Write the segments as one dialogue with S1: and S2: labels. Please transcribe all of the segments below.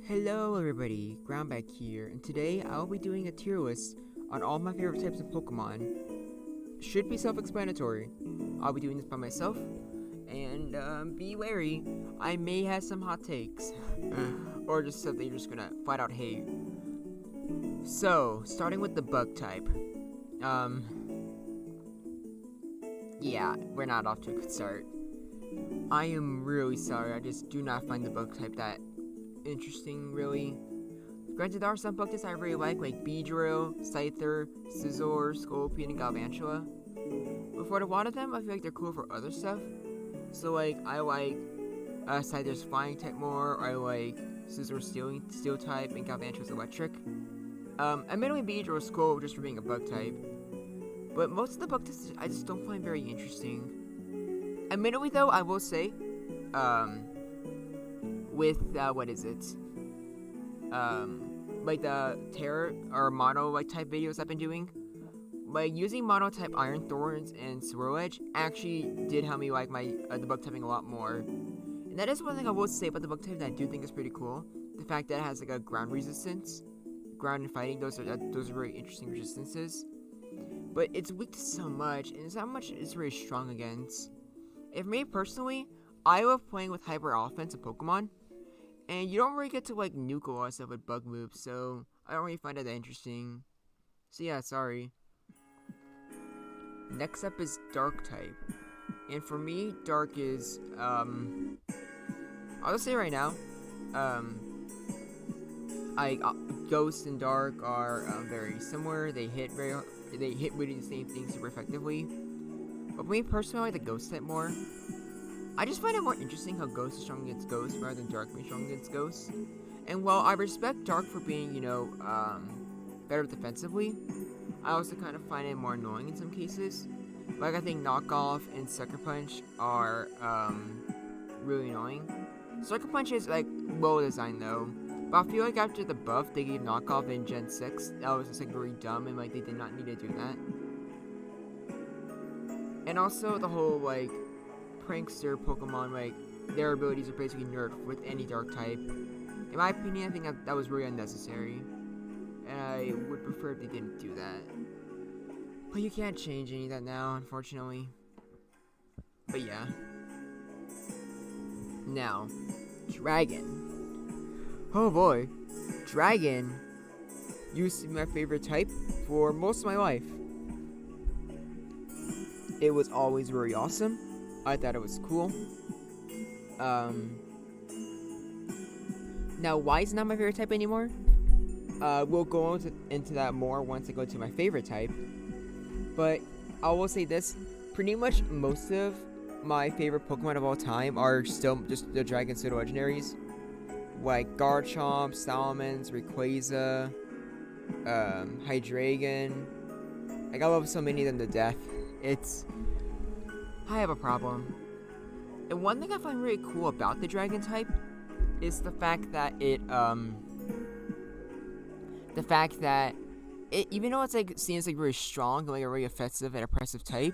S1: Hello everybody, Groundback here, and today I'll be doing a tier list on all my favorite types of Pokemon. Should be self-explanatory. I'll be doing this by myself, and be wary, I may have some hot takes, or just something you're just gonna flat out hate. So, starting with the bug type. Yeah, we're not off to a good start. I am really sorry, I just do not find the bug type that interesting, really. Granted, there are some bug types I really like Beedrill, Scyther, Scizor, Scorpion, and Galvantula. But for a lot of them, I feel like they're cool for other stuff. So, I like Scyther's Flying type more, or I like Scizor's Steel type, and Galvantula's Electric. Admittedly, Beedrill is cool just for being a bug type. But most of the bug types I just don't find very interesting. Admittedly, though, I will say, with like the Terra or Mono type videos I've been doing, using Mono type Iron Thorns and Swirl Edge actually did help me like the bug typing a lot more. And that is one thing I will say about the bug type that I do think is pretty cool. The fact that it has a ground resistance, ground and fighting. Those are very interesting resistances. But it's weak to so much, and it's not much it's really strong against. And for me personally, I love playing with hyper offensive Pokemon. And you don't really get to nuke a lot of stuff with bug moves, so I don't really find that interesting. So yeah, sorry. Next up is Dark type. And for me, Dark is, I'll just say right now, Ghost and Dark are very similar. They hit really the same thing super effectively. But for me personally, I like the Ghost type more. I just find it more interesting how Ghost is strong against Ghost rather than Dark being strong against Ghost. And while I respect Dark for being, better defensively, I also kind of find it more annoying in some cases. I think Knockoff and Sucker Punch are really annoying. Sucker Punch is well designed though, but I feel like after the buff they gave Knockoff in Gen 6, that was just really dumb and they did not need to do that. And also the whole prankster Pokemon, their abilities are basically nerfed with any Dark type. In my opinion, I think that was really unnecessary, and I would prefer if they didn't do that. But you can't change any of that now, unfortunately. But yeah. Now, Dragon. Oh boy, Dragon used to be my favorite type for most of my life. It was always very awesome. I thought it was cool. Now, why is it not my favorite type anymore? We'll go into that more once I go to my favorite type. But I will say this: pretty much most of my favorite Pokemon of all time are still just the Dragon Pseudo Legendaries, like Garchomp, Salamence, Rayquaza, Hydreigon. I love so many of them to death. I have a problem. And one thing I find really cool about the Dragon type is the fact that it even though it's seems really strong and a really offensive and oppressive type,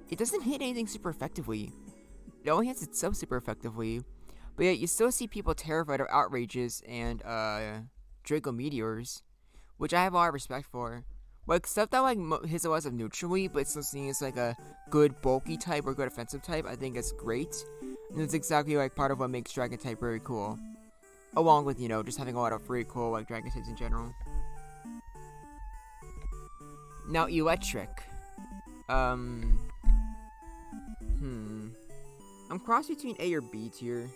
S1: it doesn't hit anything super effectively. It only hits itself super effectively. But yet you still see people terrified of Outrages and Draco Meteors, which I have a lot of respect for. Stuff that hits a lot of neutrally, but still seen as a good bulky type or good offensive type, I think is great. And it's exactly part of what makes Dragon type very cool. Along with, just having a lot of really cool Dragon types in general. Now, Electric. I'm cross between A or B tier.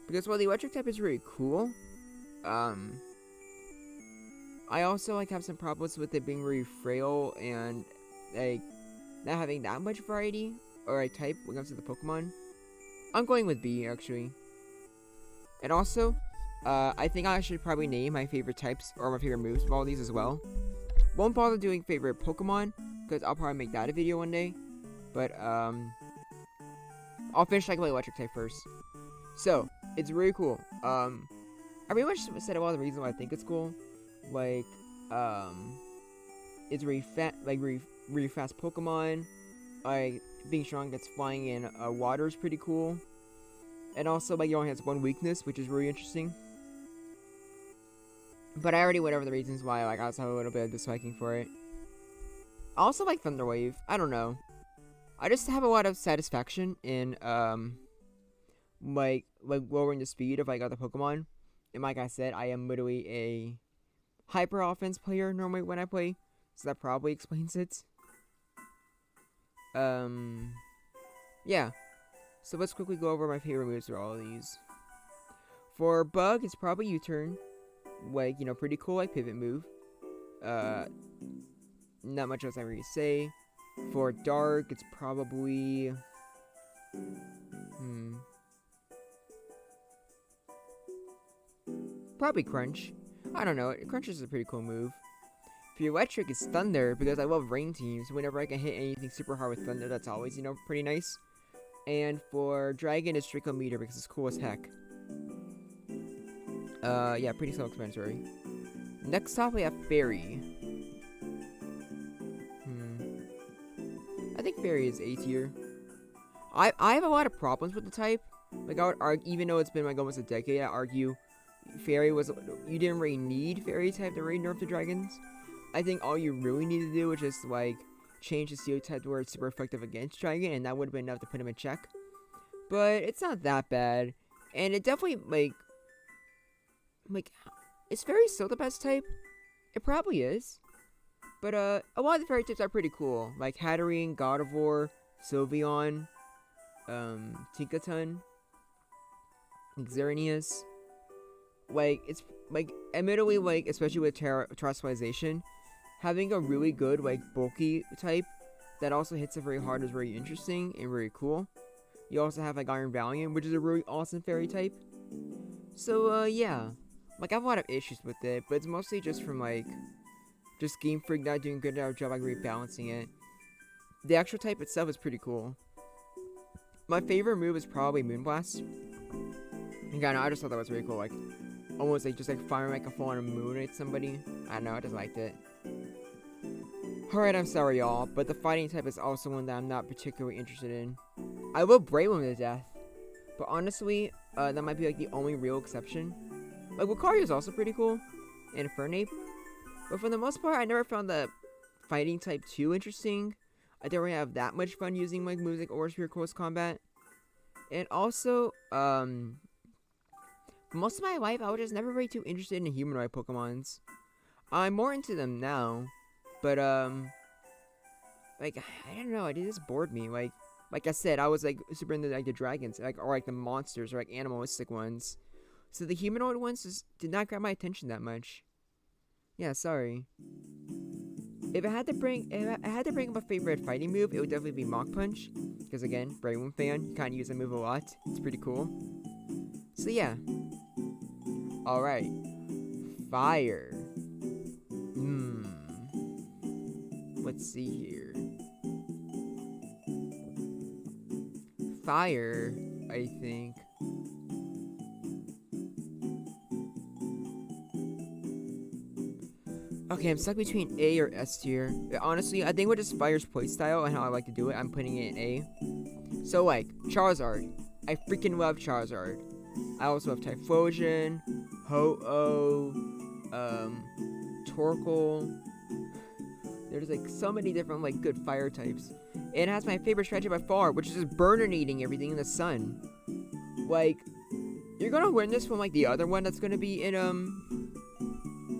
S1: Because while the Electric type is really cool, I also have some problems with it being really frail and not having that much variety or type when it comes to the Pokemon. I'm going with B actually. And also, I think I should probably name my favorite types or my favorite moves of all these as well. Won't bother doing favorite Pokemon because I'll probably make that a video one day. But I'll finish my Electric type first. So it's really cool. I pretty much said a lot of the reasons why I think it's cool. It's really really fast Pokemon. Being strong against flying in water is pretty cool. And also, it only has one weakness, which is really interesting. But I already went over the reasons why, like, I also have a little bit of disliking for it. I also like Thunder Wave. I don't know. I just have a lot of satisfaction in, like lowering the speed of, like, other Pokemon. And like I said, I am literally a hyper offense player normally when I play. So that probably explains it. Yeah. So let's quickly go over my favorite moves for all of these. For Bug, it's probably U-turn. Like, you know, pretty cool, like, pivot move. Not much else I really say. For Dark, it's probably... Probably Crunch. I don't know, Crunch is a pretty cool move. For Electric, it's Thunder, because I love rain teams. Whenever I can hit anything super hard with Thunder, that's always, you know, pretty nice. And for Dragon, it's Draco Meteor, because it's cool as heck. Yeah, pretty self-explanatory. Next up, we have Fairy. I think Fairy is A tier. I have a lot of problems with the type. Like, I would argue, even though it's been like almost a decade, I argue Fairy was, you didn't really need Fairy type to really nerf the dragons. I think all you really need to do is just, like, change the Steel type to where it's super effective against Dragon, and that would have been enough to put him in check. But it's not that bad, and it definitely, like, is Fairy still the best type? It probably is. But, a lot of the Fairy types are pretty cool, like Hatterene, Gardevoir, Sylveon, Tinkaton, Xerneas. Like, it's, like, admittedly, like, especially with Terastallization, having a really good, like, bulky type that also hits it very hard is very interesting and very cool. You also have, like, Iron Valiant, which is a really awesome Fairy type. So, yeah. Like, I have a lot of issues with it, but it's mostly just from, like, just Game Freak not doing a good enough job, like, rebalancing it. The actual type itself is pretty cool. My favorite move is probably Moonblast. Again, I just thought that was really cool, like, almost like just like firing like a full on moon at somebody. I don't know, I just liked it. Alright, I'm sorry y'all, but the fighting type is also one that I'm not particularly interested in. I will Breloom to death, but honestly, that might be like the only real exception. Like, Lucario is also pretty cool, and Fernape, but for the most part, I never found the fighting type too interesting. I didn't really have that much fun using like moves like Aura Sphere Close Combat. And also, most of my life, I was just never really too interested in humanoid Pokemons. I'm more into them now, but, like, I don't know, it just bored me. Like I said, I was, like, super into, like, the dragons, like, or, like, the monsters, or, like, animalistic ones. So the humanoid ones just did not grab my attention that much. Yeah, sorry. If I had to bring up a favorite fighting move, it would definitely be Mach Punch. Because, again, Breloom fan, you kind of use that move a lot. It's pretty cool. So, yeah. Alright. Fire. Let's see here. Fire, I think. Okay, I'm stuck between A or S tier. Honestly, I think with just Fire's playstyle and how I like to do it, I'm putting it in A. So, like, Charizard. I freaking love Charizard. I also have Typhlosion, Ho-Oh, Torkoal. There's like so many different like good fire types. It has my favorite strategy by far, which is just burning everything in the sun. Like, you're gonna win this from like the other one that's gonna be in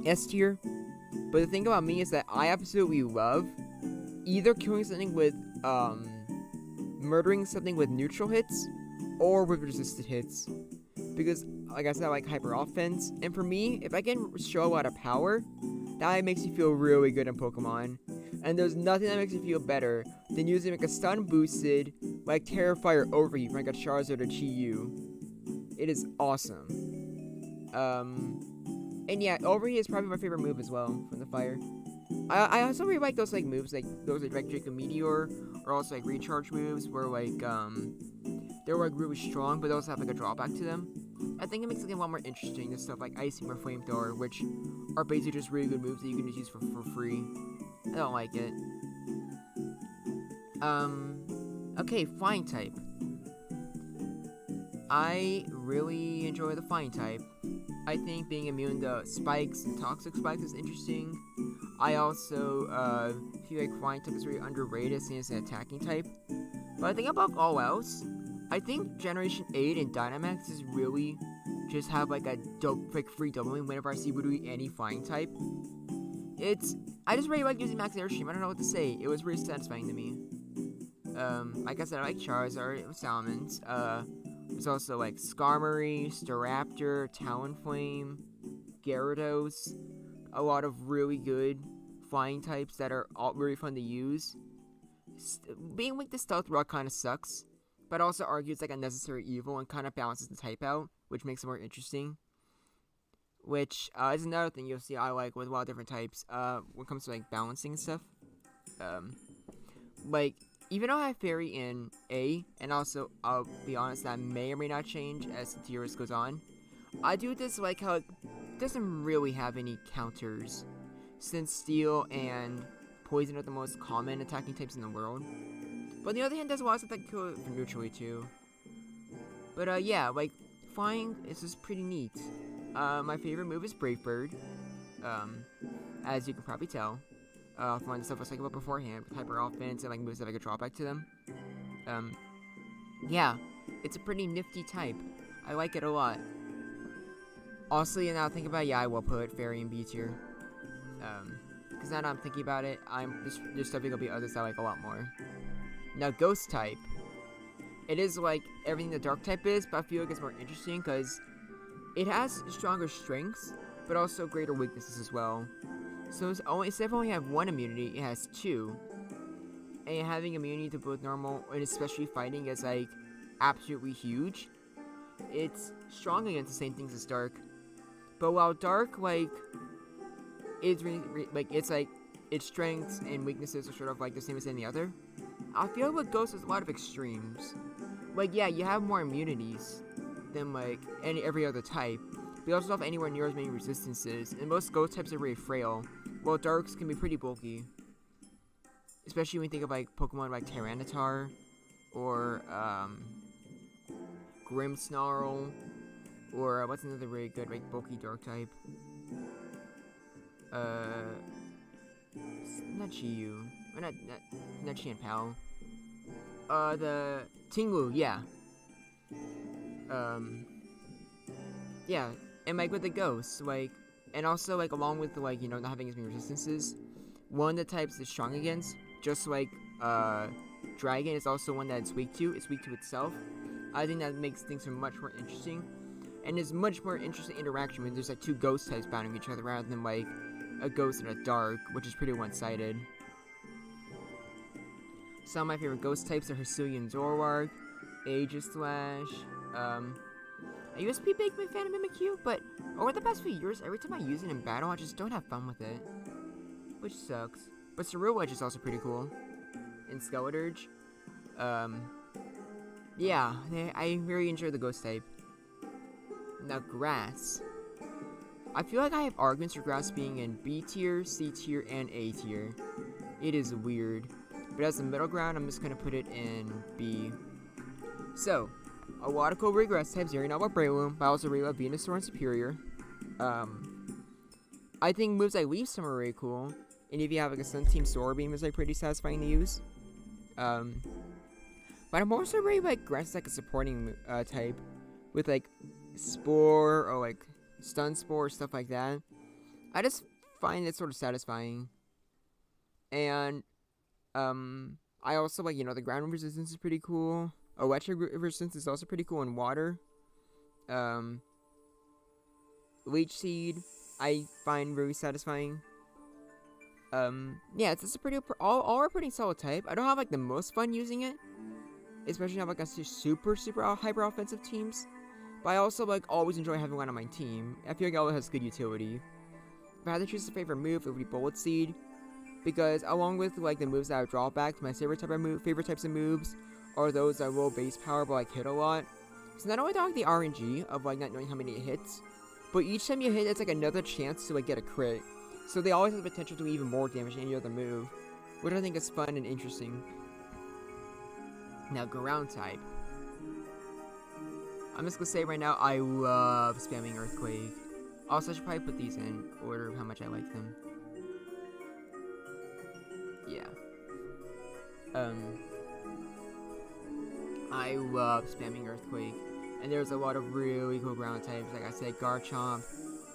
S1: S tier. But the thing about me is that I absolutely love either killing something with murdering something with neutral hits or with resisted hits. Because, like I said, I like hyper offense. And for me, if I can show a lot of power, that makes you feel really good in Pokemon. And there's nothing that makes you feel better than using like a stun boosted, like Terrifier Overheat from like a Charizard or Chi-Yu. It is awesome. And yeah, Overheat is probably my favorite move as well from the fire. I also really like those like moves, like those like Draco Meteor, or also like recharge moves where like they're like really strong, but they also have like a drawback to them. I think it makes it a lot more interesting than stuff like Ice Beam or Flamethrower, which are basically just really good moves that you can just use for free. I don't like it. Okay, Flying type. I really enjoy the Flying type. I think being immune to spikes and toxic spikes is interesting. I also feel like flying type is very underrated since it's an attacking type. But I think above all else, I think Generation 8 and Dynamax is really just have like a dope, like free doubling whenever I see literally any flying type. I just really like using Max Airstream. I don't know what to say. It was really satisfying to me. Like I said, I like Charizard with Salamence. There's also like Skarmory, Staraptor, Talonflame, Gyarados. A lot of really good flying types that are all really fun to use. Being weak to Stealth Rock kind of sucks, but also argues like a necessary evil and kind of balances the type out, which makes it more interesting. Which is another thing you'll see I like with a lot of different types when it comes to like balancing and stuff. Like, even though I have Fairy in A, and also, I'll be honest, that may or may not change as the tier list goes on, I do dislike how it doesn't really have any counters, since Steel and Poison are the most common attacking types in the world. But on the other hand, there's a lot of stuff that kill it neutrally too. But yeah, like, flying is just pretty neat. My favorite move is Brave Bird, as you can probably tell. From the stuff I was talking about beforehand, with Hyper Offense and like moves that I could draw back to them. Yeah, it's a pretty nifty type. I like it a lot. Honestly, now thinking about it, yeah, I will put Fairy in B tier. Because now that I'm thinking about it, there's definitely gonna be others I like a lot more. Now, Ghost type. It is like everything the Dark type is, but I feel like it's more interesting because it has stronger strengths, but also greater weaknesses as well. So instead of only have one immunity, it has two. And having immunity to both normal and especially fighting is like absolutely huge. It's strong against the same things as Dark. But while Dark like it's it's like its strengths and weaknesses are sort of like the same as any other, I feel like with Ghost there's a lot of extremes. Like, yeah, you have more immunities than like every other type, but you also don't have anywhere near as many resistances, and most Ghost types are really frail, while Darks can be pretty bulky. Especially when you think of like Pokemon like Tyranitar, or Grimmsnarl, or what's another really good like bulky Dark type? Not Chiyu, or not Chien-Pao. The Tinglu, yeah. Yeah, and like with the ghosts, like, and also like along with the, like, you know, not having as many resistances, one of the types it's strong against, just like Dragon, is also one that it's weak to. It's weak to itself. I think that makes things much more interesting, and is much more interesting interaction when there's like two ghost types battling each other rather than like a ghost and a dark, which is pretty one-sided. Some of my favorite ghost types are Hisuian Zoroark, Aegislash, I used to be a big fan of Mimikyu, but over the past few years, every time I use it in battle, I just don't have fun with it. Which sucks. But Ceruledge is also pretty cool. And Skeleturge. Yeah, I really enjoy the ghost type. Now, Grass. I feel like I have arguments for Grass being in B tier, C tier, and A tier. It is weird. But as the middle ground, I'm just gonna put it in B. So, a lot of cool Grass types here. You know about Breloom, but I also really love Venusaur and Superior. I think moves like Leaf Storm are really cool. And if you have like a Sun Team Solar Beam, is like pretty satisfying to use. But I'm also really like Grass is like a supporting type. With like Spore or like Stun Spore, stuff like that. I just find it sort of satisfying. And I also like, you know, the ground resistance is pretty cool. Electric resistance is also pretty cool in water. Leech Seed I find really satisfying. Yeah, it's just a pretty all are pretty solid type. I don't have like the most fun using it, especially have like a super hyper offensive teams. But I also like always enjoy having one on my team. I feel like it always has good utility. If I had to choose a favorite move, it would be Bullet Seed, because along with like the moves that I draw back, my favorite types of moves are those that roll base power but like hit a lot. So not only do I like the RNG of like not knowing how many it hits, but each time you hit, it's like another chance to like get a crit. So they always have the potential to do even more damage than any other move, which I think is fun and interesting. Now, ground type. I'm just gonna say right now, I love spamming Earthquake. Also, I should probably put these in order of how much I like them. Yeah. I love spamming Earthquake. And there's a lot of really cool ground types. Like I said, Garchomp.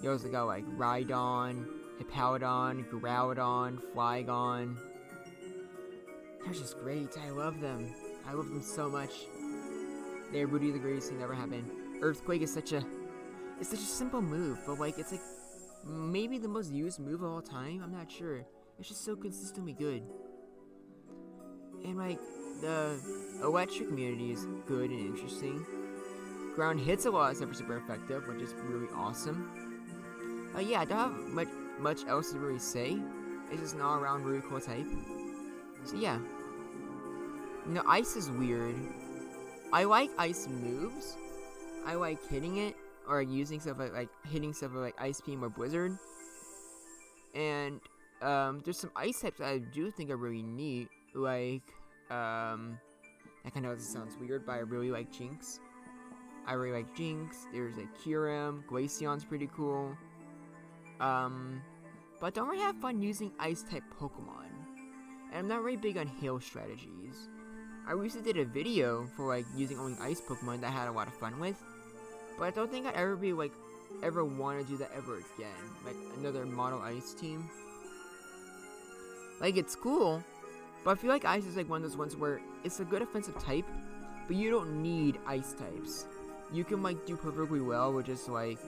S1: You also got like Rhydon, Hippowdon, Groudon, Flygon. They're just great. I love them. I love them so much. They're Rudy the greatest thing that ever happened. Earthquake is such a simple move, but like it's like maybe the most used move of all time. I'm not sure. It's just so consistently good. And like the electric community is good and interesting. Ground hits a lot, except for super effective, which is really awesome. Yeah, I don't have much else to really say. It's just an all-around really cool type. So yeah. Ice is weird. I like ice moves. I like hitting it or using stuff like hitting stuff like Ice Beam or Blizzard. And there's some ice types that I do think are really neat. Like I know this sounds weird, but I really like Jinx. There's like Kyurem, Glaceon's pretty cool. But don't really have fun using ice type Pokemon. And I'm not really big on hail strategies. I recently did a video for like using only ice Pokemon that I had a lot of fun with. But I don't think I'd ever want to do that ever again. Like another model ice team. Like it's cool, but I feel like ice is like one of those ones where it's a good offensive type, but you don't need ice types. You can like do perfectly well with just like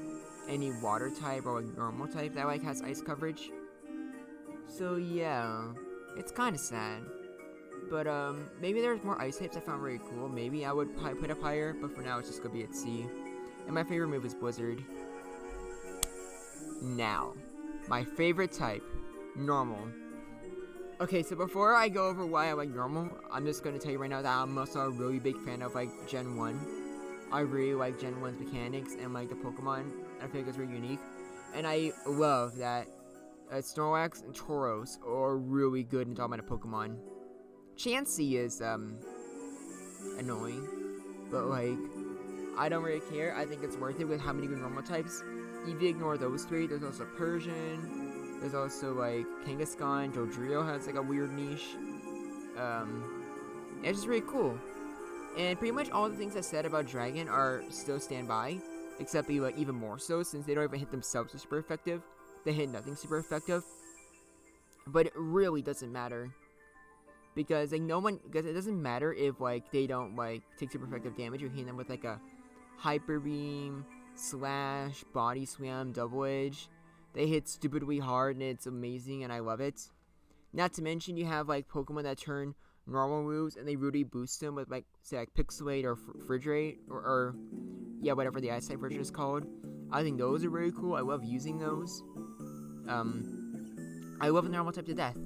S1: any water type or like normal type that like has ice coverage. So yeah, it's kind of sad. But maybe there's more ice types I found really cool. Maybe I would probably put up higher, but for now it's just gonna be at C. And my favorite move is Blizzard. Now, my favorite type, normal. Okay, so before I go over why I like normal, I'm just gonna tell you right now that I'm also a really big fan of like Gen 1. I really like Gen 1's mechanics and like the Pokemon. I feel like it's really unique. And I love that Snorlax and Tauros are really good in dominant Pokemon. Chansey is annoying, but like I don't really care. I think it's worth it with how many good normal types. If you ignore those three, there's also Persian. There's also like Kangaskhan. Dodrio has like a weird niche. It's just really cool. And pretty much all the things I said about Dragon are still stand by, except like even more so since they don't even hit themselves super effective. They hit nothing super effective. But it really doesn't matter. Because like because it doesn't matter if like they don't like take super effective damage. You hit them with like a Hyper Beam, Slash, Body Slam, Double Edge. They hit stupidly hard and it's amazing and I love it. Not to mention you have like Pokemon that turn normal moves and they really boost them with like say like Pixelate or Refrigerate or yeah, whatever the ice type version is called. I think those are really cool. I love using those. I love a normal type to death.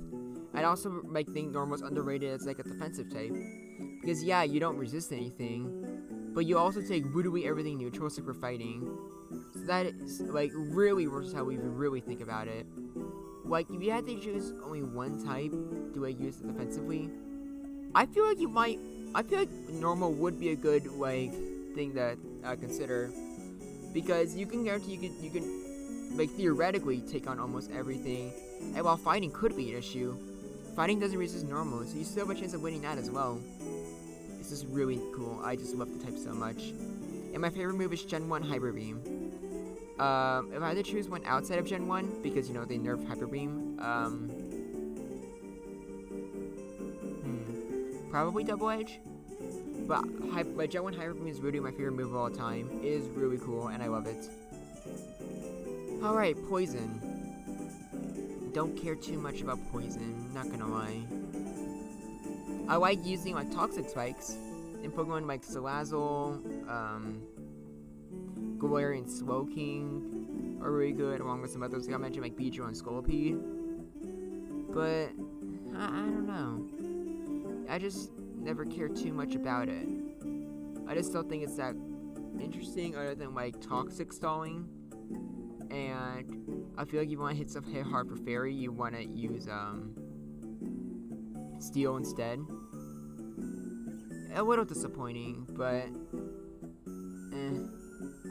S1: I'd also like think normal's underrated as like a defensive type. Because yeah, you don't resist anything, but you also take literally everything neutral except for fighting. So that is like really versus how we even really think about it. Like if you had to choose only one type to like use it defensively, I feel like normal would be a good like thing to consider, because you can guarantee you can like theoretically take on almost everything, and while fighting could be an issue, fighting doesn't resist normal, so you still have a chance of winning that as well. This is really cool. I just love the type so much. And my favorite move is Gen 1 Hyper Beam. If I had to choose one outside of Gen 1, because you know they nerfed Hyper Beam, probably Double Edge. But Gen 1 Hyper Beam is really my favorite move of all time. It is really cool, and I love it. Alright, Poison. Don't care too much about Poison, not gonna lie. I like using like Toxic Spikes in Pokemon like Salazzle, Galarian Slowking are really good, along with some others like I mentioned like Beedrill and Scolipede. But I don't know. I just never care too much about it. I just don't think it's that interesting other than like Toxic Stalling. And I feel like you want to hit hard for Fairy, you want to use Steel instead. A little disappointing, but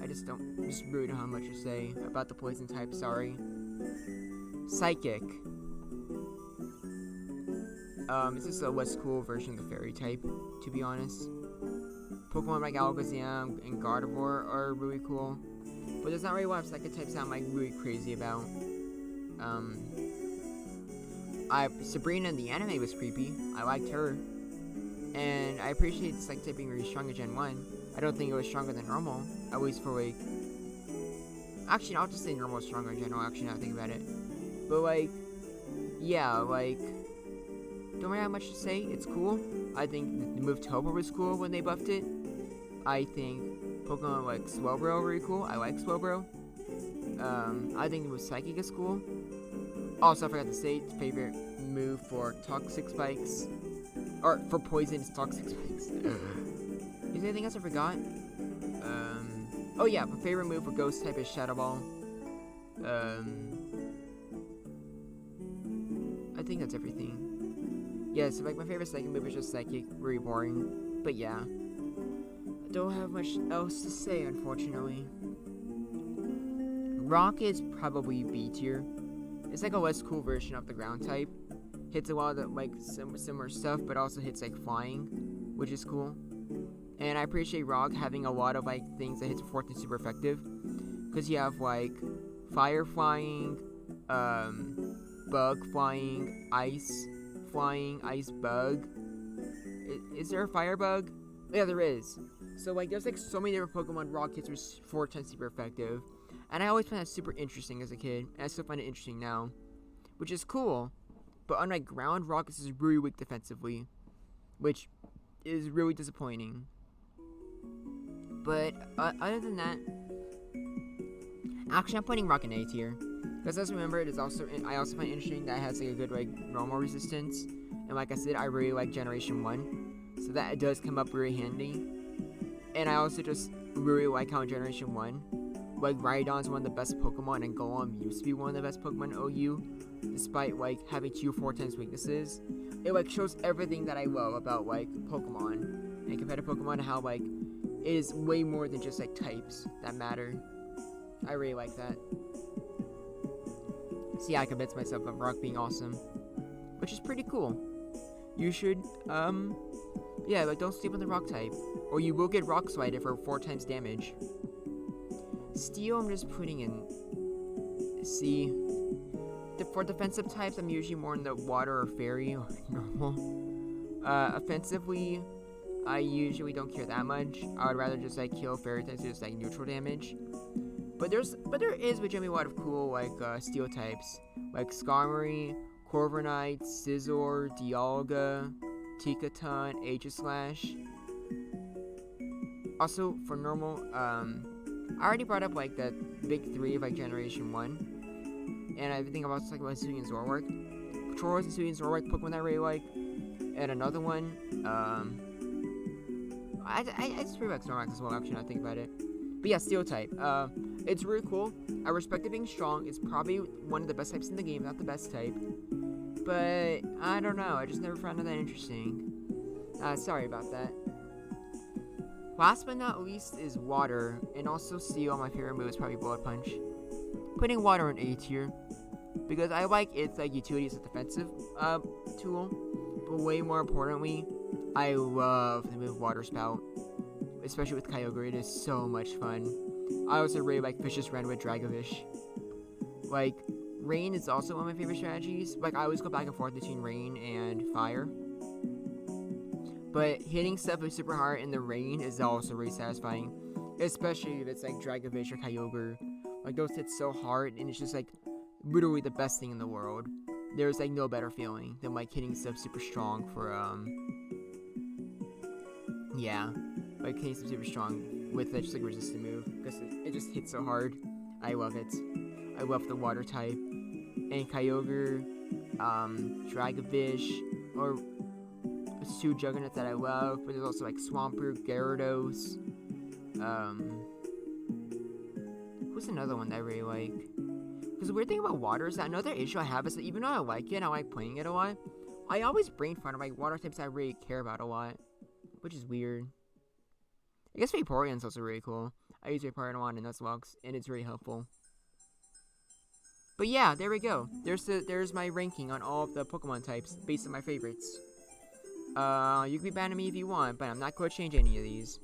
S1: I just really don't have much to say about the poison type, sorry. Psychic. This is a less cool version of the fairy type, to be honest. Pokemon like Alakazam and Gardevoir are really cool, but there's not really a lot of psychic types that I'm like really crazy about. Sabrina in the anime was creepy. I liked her, and I appreciate the psychic type being really strong in Gen 1. I don't think it was stronger than normal, at least for like. Actually, I'll just say normal is stronger in general. Actually, now I think about it, but like, yeah, like. Don't really have much to say. It's cool. I think the move Toba was cool when they buffed it. I think Pokemon like Swelbro are really cool. I like Swelbro. I think the move Psychic is cool. Also, I forgot to say, favorite move for Toxic Spikes. Or for Poison is Toxic Spikes. Is there anything else I forgot? Oh yeah, my favorite move for Ghost type is Shadow Ball. I think that's everything. Yeah, so like my favorite Psychic move is just Psychic, really boring. But yeah, I don't have much else to say, unfortunately. Rock is probably B tier. It's like a less cool version of the ground type. Hits a lot of like similar stuff, but also hits like flying, which is cool. And I appreciate Rock having a lot of like things that hits 14 super effective, because you have like fire flying, bug flying, ice flying, ice bug. Is there a fire bug? Yeah, there is. So like there's like so many different Pokemon Rock hits are 4 times super effective. And I always found that super interesting as a kid, and I still find it interesting now, which is cool. But unlike ground, Rock is really weak defensively, which is really disappointing. But other than that, actually I'm putting Rock in A tier. Because let's remember, I also find it interesting that it has like a good like normal resistance, and like I said, I really like Generation 1, so that it does come up really handy. And I also just really like how in Generation 1, like Rhydon is one of the best Pokemon, and Golem used to be one of the best Pokemon in OU, despite like having 4 times weaknesses. It like shows everything that I love about like Pokemon and competitive Pokemon, and how like it is way more than just like types that matter. I really like that. So yeah, I convinced myself of Rock being awesome, which is pretty cool. You should, yeah, like don't sleep on the Rock type, or you will get Rock Slighted for 4 times damage. Steel, I'm just putting in C. For defensive types, I'm usually more in the Water or Fairy or normal. Offensively, I usually don't care that much. I would rather just like kill Fairy types, just like neutral damage. But there is legitimately a lot of cool like Steel types, like Skarmory, Corviknight, Scizor, Dialga, Tikaton, Aegislash. Also for normal, I already brought up like the big 3 of like Generation 1, and I think I've also talked about Hisuian and Zoroark. Patrols and Hisuian and Zoroark Pokemon that I really like, and another one, I just really like Zoroark as well. Actually, now I think about it. But yeah, Steel type. It's really cool. I respect it being strong. It's probably one of the best types in the game, not the best type. But I don't know. I just never found it that interesting. Sorry about that. Last but not least is Water, and also Steel. My favorite move is probably Bullet Punch. Putting Water in A tier, because I like its like utility as a defensive tool. But way more importantly, I love the move Water Spout, especially with Kyogre. It is so much fun. I also really like Vicious Rend with Dragovish. Like, Rain is also one of my favorite strategies. Like, I always go back and forth between Rain and Fire. But hitting stuff with super hard in the Rain is also really satisfying. Especially if it's like Dragovish or Kyogre. Like, those hit so hard, and it's just like literally the best thing in the world. There's like no better feeling than like hitting stuff super strong for yeah, like hitting stuff super strong with just like resistant move, because it just hits so hard. I love it. I love the Water type. And Kyogre, Dragovish, or 2 Juggernauts that I love, but there's also like Swampert, Gyarados. Who's another one that I really like? Because the weird thing about Water is that another issue I have is that even though I like it and I like playing it a lot, I always brain fart of like Water types I really care about a lot, which is weird. I guess Vaporeon's also really cool. I use Vaporeon and Nuzlocke, and it's really helpful. But yeah, there we go. There's my ranking on all of the Pokemon types based on my favorites. You can be mad at me if you want, but I'm not going to change any of these.